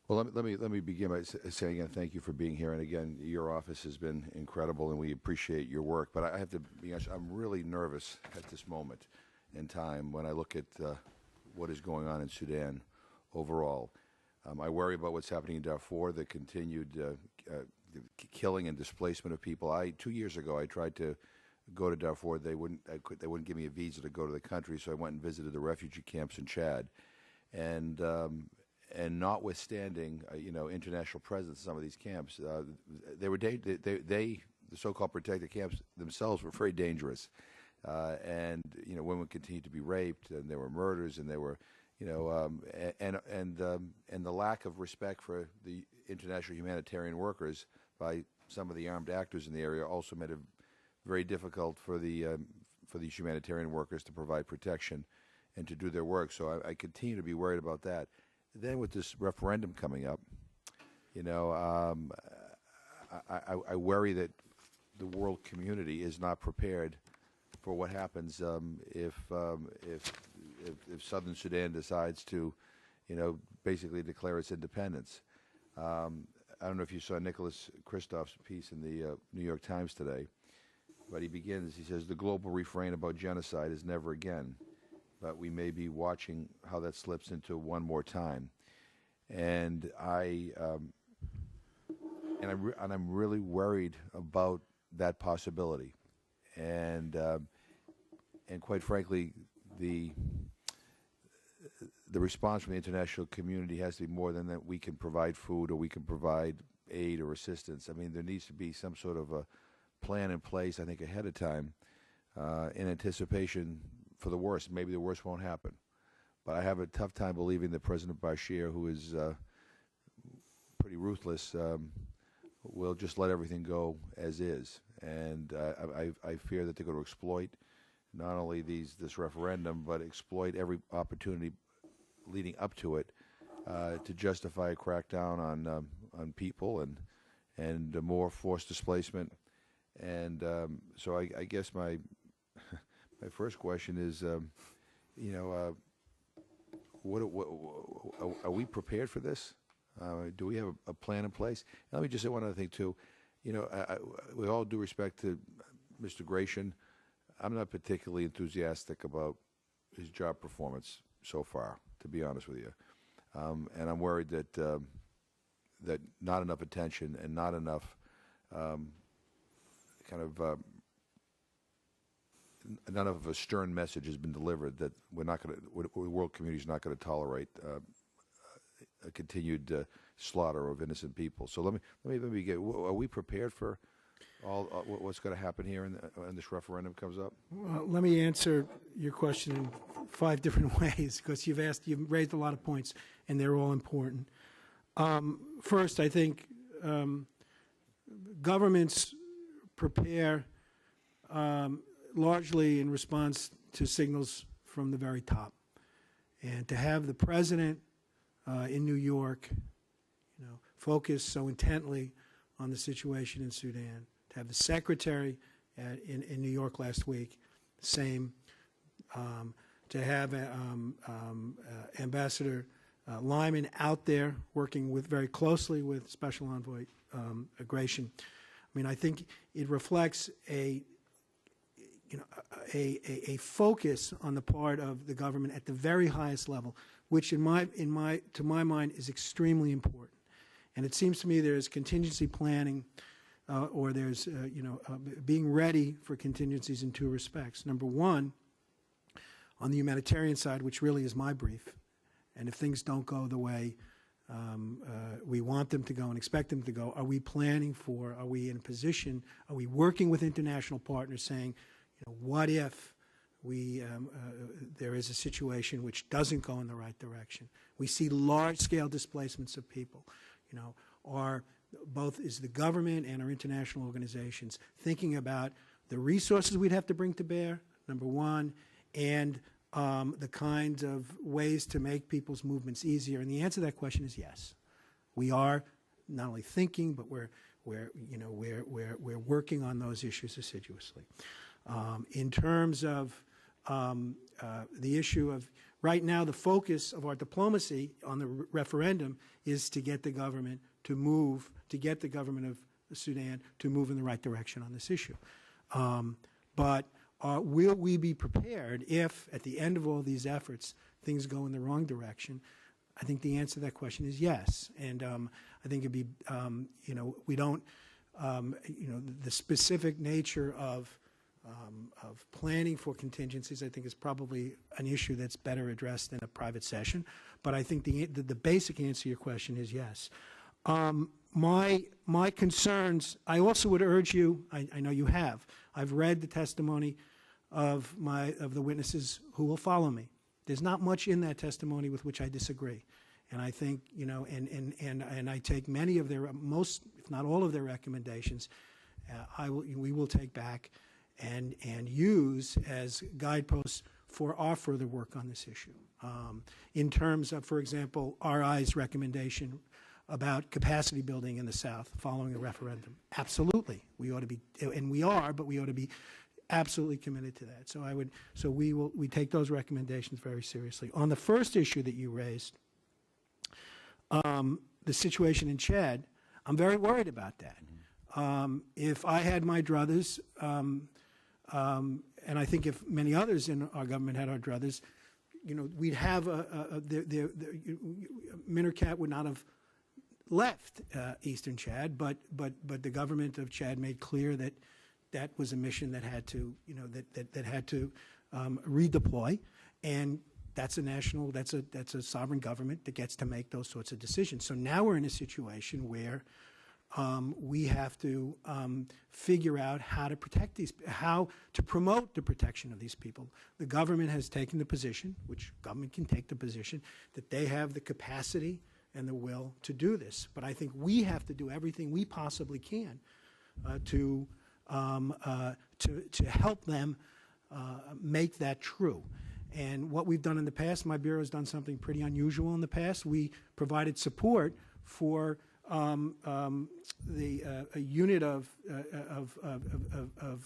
Well, let me begin by saying again, thank you for being here. And again, your office has been incredible, and we appreciate your work. But I have to be honest, I'm really nervous at this moment in time when I look at what is going on in Sudan overall. I worry about what's happening in Darfur, the continued killing and displacement of people. 2 years ago, I tried to go to Darfur. They wouldn't give me a visa to go to the country, so I went and visited the refugee camps in Chad, and notwithstanding, international presence in some of these camps, the so-called protected camps themselves were very dangerous, and women continued to be raped, and there were murders, and there were, and the lack of respect for the international humanitarian workers by some of the armed actors in the area also made it very difficult for these humanitarian workers to provide protection and to do their work. So I continue to be worried about that. Then with this referendum coming up, I worry that the world community is not prepared for what happens if Southern Sudan decides to, basically declare its independence. I don't know if you saw Nicholas Kristof's piece in the New York Times today, but he says, the global refrain about genocide is never again, but we may be watching how that slips into one more time. And I'm really worried about that possibility. And quite frankly, the response from the international community has to be more than that we can provide food or we can provide aid or assistance. I mean, there needs to be some sort of a plan in place, I think, ahead of time in anticipation for the worst. Maybe the worst won't happen. But I have a tough time believing that President Bashir, who is pretty ruthless, will just let everything go as is. And I fear that they're going to exploit not only this referendum, but exploit every opportunity leading up to it to justify a crackdown on people and more forced displacement. And so I guess my my first question is, are we prepared for this? Do we have a plan in place? And let me just say one other thing too. With all due respect to Mr. Gratian, I'm not particularly enthusiastic about his job performance so far, to be honest with you. And I'm worried that that not enough attention and not enough none of a stern message has been delivered that the world community is not going to tolerate a continued slaughter of innocent people. So let me get. Are we prepared for all what's going to happen here when this referendum comes up? Well, let me answer your question in 5 different ways, because you've raised a lot of points, and they're all important. First, I think governments prepare largely in response to signals from the very top, and to have the president in New York, focus so intently on the situation in Sudan, to have the secretary in New York last week, same, to have Ambassador Lyman out there working very closely with Special Envoy Gratian. I mean, I think it reflects a focus on the part of the government at the very highest level, which to my mind is extremely important. And it seems to me there's contingency planning, or there's being ready for contingencies in 2 respects. Number one, on the humanitarian side, which really is my brief, and if things don't go the way we want them to go and expect them to go, are we planning for? Are we in a position? Are we working with international partners, saying, what if there is a situation which doesn't go in the right direction? We see large-scale displacements of people. Is the government and our international organizations thinking about the resources we'd have to bring to bear, number one, and the kinds of ways to make people's movements easier? And the answer to that question is yes. We are not only thinking, but we're working on those issues assiduously. In terms of the issue of Right now, the focus of our diplomacy on the referendum is to get the government to move, to get the government of Sudan to move in the right direction on this issue. But will we be prepared if, at the end of all these efforts, things go in the wrong direction? I think the answer to that question is yes. And I think it'd be, we don't, the specific nature of planning for contingencies, I think, is probably an issue that's better addressed in a private session. But I think the basic answer to your question is yes. My concerns, I also would urge you, I know you have, I've read the testimony of the witnesses who will follow me. There's not much in that testimony with which I disagree. And I think, and I take many of their, most, if not all of their recommendations, we will take back and use as guideposts for our further work on this issue. In terms of, for example, RI's recommendation about capacity building in the South following a referendum. Absolutely. We ought to be, and we are, but we ought to be absolutely committed to that. So we take those recommendations very seriously. On the first issue that you raised, the situation in Chad, I'm very worried about that. If I had my druthers, and I think if many others in our government had our druthers, we'd have Minurcat would not have left eastern Chad, but the government of Chad made clear that that was a mission that had to, that had to redeploy, and that's a sovereign government that gets to make those sorts of decisions. So now we're in a situation where we have to figure out how to protect how to promote the protection of these people. The government has taken the position, which government can take the position, that they have the capacity and the will to do this. But I think we have to do everything we possibly can to help them make that true. And what we've done in the past, my bureau has done something pretty unusual in the past. We provided support for a unit of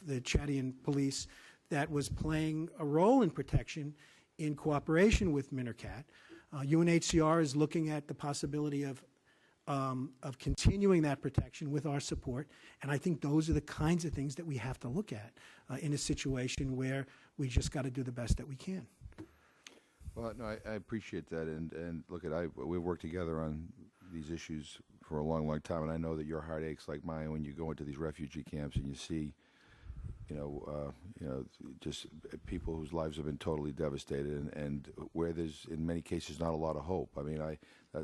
the Chadian police that was playing a role in protection in cooperation with Minurcat. UNHCR is looking at the possibility of continuing that protection with our support, and I think those are the kinds of things that we have to look at in a situation where we just got to do the best that we can. Well, no, I appreciate that, and look, we worked together on these issues for a long, long time, and I know that your heart aches like mine when you go into these refugee camps and you see, just people whose lives have been totally devastated, and where there's in many cases not a lot of hope. I mean,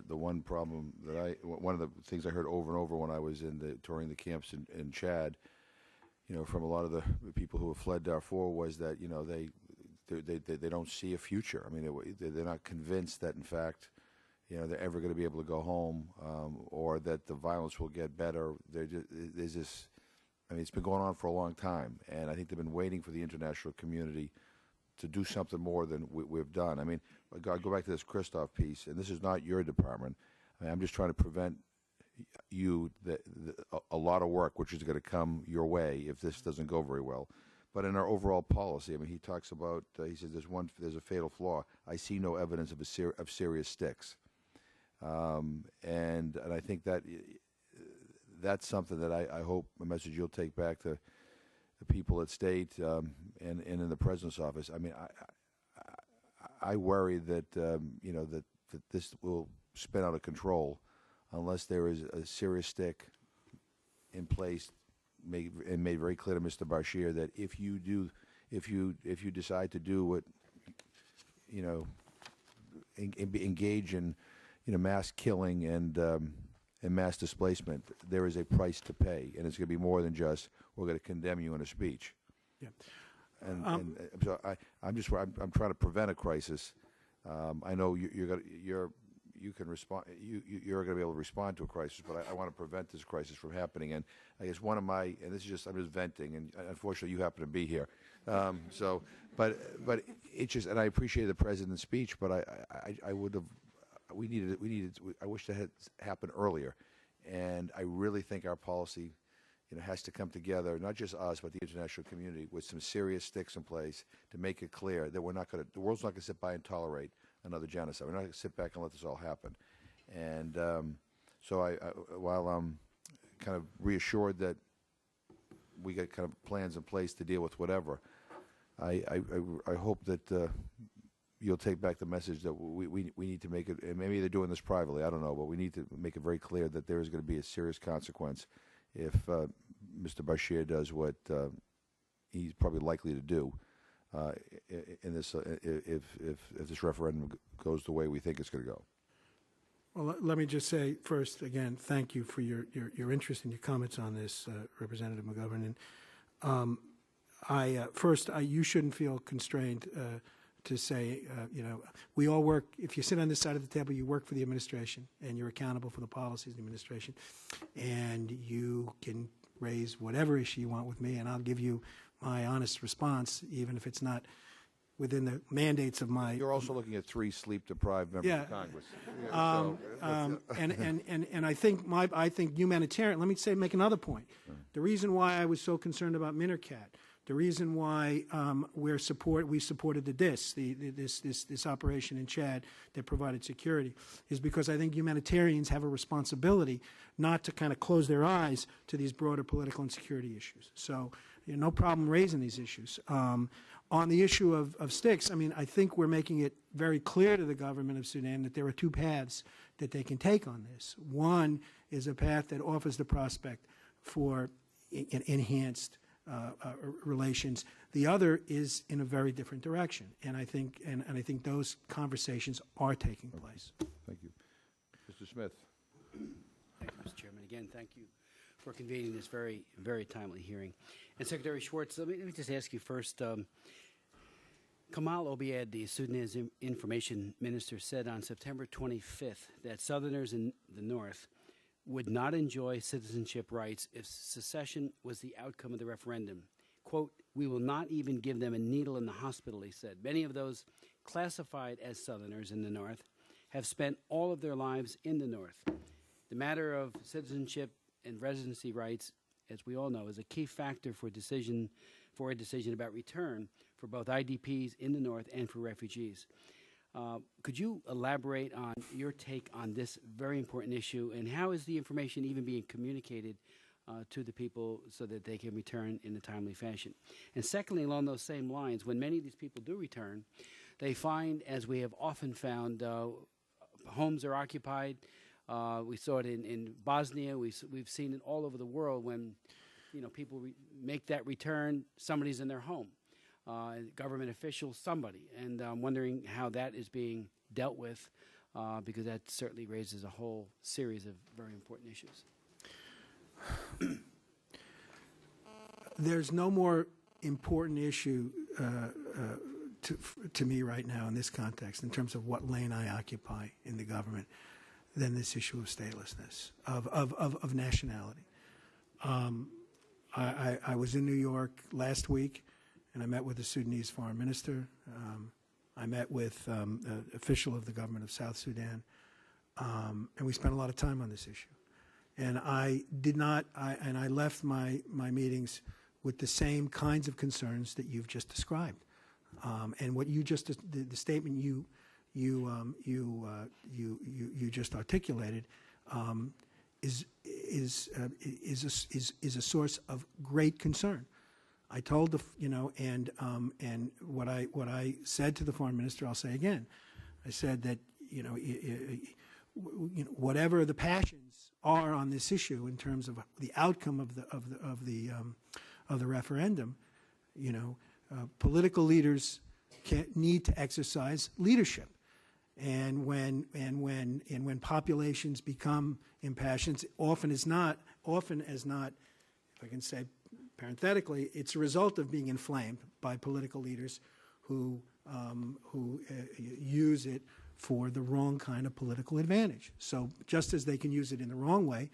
the one problem that one of the things I heard over and over when I was touring the camps in Chad, from a lot of the people who have fled Darfur, was that they don't see a future. I mean, they're not convinced that in fact, they're ever going to be able to go home, or that the violence will get better. There's this. I mean, it's been going on for a long time, and I think they've been waiting for the international community to do something more than we've done. I mean, I'll go back to this Christoph piece, and this is not your department. I mean, I'm just trying to prevent a lot of work, which is going to come your way if this doesn't go very well. But in our overall policy, I mean, he talks about, he says there's a fatal flaw. I see no evidence of serious sticks. And I think that's something that I hope a message you'll take back to the people at State and in the President's office. I mean, I worry that that this will spin out of control unless there is a serious stick in place and made very clear to Mr. Bashir that if you decide to do what engage in mass killing and mass displacement, there is a price to pay, and it's going to be more than just we're going to condemn you in a speech. Yeah. And so I'm trying to prevent a crisis. I know you're going to be able to respond to a crisis, but I want to prevent this crisis from happening. And I guess and this is just, I'm just venting, and unfortunately you happen to be here. But it's just, and I appreciate the President's speech, but I would have. We needed. I wish that had happened earlier, and I really think our policy, has to come together. Not just us, but the international community, with some serious sticks in place to make it clear that the world's not going to sit by and tolerate another genocide. We're not going to sit back and let this all happen. And so while I'm kind of reassured that we got kind of plans in place to deal with whatever, I hope that you'll take back the message that we need to make it, and maybe they're doing this privately, I don't know, but we need to make it very clear that there is going to be a serious consequence if Mr. Bashir does what he's probably likely to do in this, if this referendum goes the way we think it's going to go. Well, let me just say first, again, thank you for your interest and your comments on this, Representative McGovern. And you shouldn't feel constrained to say, we all work. If you sit on this side of the table, you work for the administration, and you're accountable for the policies of the administration, and you can raise whatever issue you want with me, and I'll give you my honest response, even if it's not within the mandates of my. You're also looking at 3 sleep-deprived members of Congress. And I think humanitarian. Let me make another point. The reason why I was so concerned about Minarcat, the reason why we supported this operation in Chad that provided security, is because I think humanitarians have a responsibility not to kind of close their eyes to these broader political and security issues. So, no problem raising these issues. On the issue of sticks, I mean, I think we're making it very clear to the government of Sudan that there are 2 paths that they can take on this. One is a path that offers the prospect for enhanced relations. The other is in a very different direction, and I think those conversations are taking place. Thank you, Mr. Smith. Thank you, Mr. Chairman. Again, thank you for convening this very, very timely hearing. And Secretary Schwartz, let me just ask you first. Kamal Obiad, the Sudanese information minister, said on September 25th that Southerners in the North would not enjoy citizenship rights if secession was the outcome of the referendum. Quote, "We will not even give them a needle in the hospital," he said. Many of those classified as Southerners in the North have spent all of their lives in the North. The matter of citizenship and residency rights, as we all know, is a key factor for a decision about return for both IDPs in the North and for refugees. Could you elaborate on your take on this very important issue, and how is the information even being communicated to the people so that they can return in a timely fashion? And secondly, along those same lines, when many of these people do return, they find, as we have often found, homes are occupied. We saw it in Bosnia. We've seen it all over the world. When people make that return, somebody's in their home. Government officials, somebody, and I'm wondering how that is being dealt with, because that certainly raises a whole series of very important issues. There's no more important issue to me right now in this context, in terms of what lane I occupy in the government, than this issue of statelessness, of nationality. I was in New York last week, and I met with the Sudanese foreign minister. I met with an official of the government of South Sudan, and we spent a lot of time on this issue. And I left my meetings with the same kinds of concerns that you've just described. And what you just, the statement you just articulated is a source of great concern. I told and what I said to the foreign minister, I'll say again. I said that whatever the passions are on this issue in terms of the outcome of the referendum, political leaders need to exercise leadership. And when populations become impassioned, often as not, if I can say parenthetically, it's a result of being inflamed by political leaders who use it for the wrong kind of political advantage. So just as they can use it in the wrong way,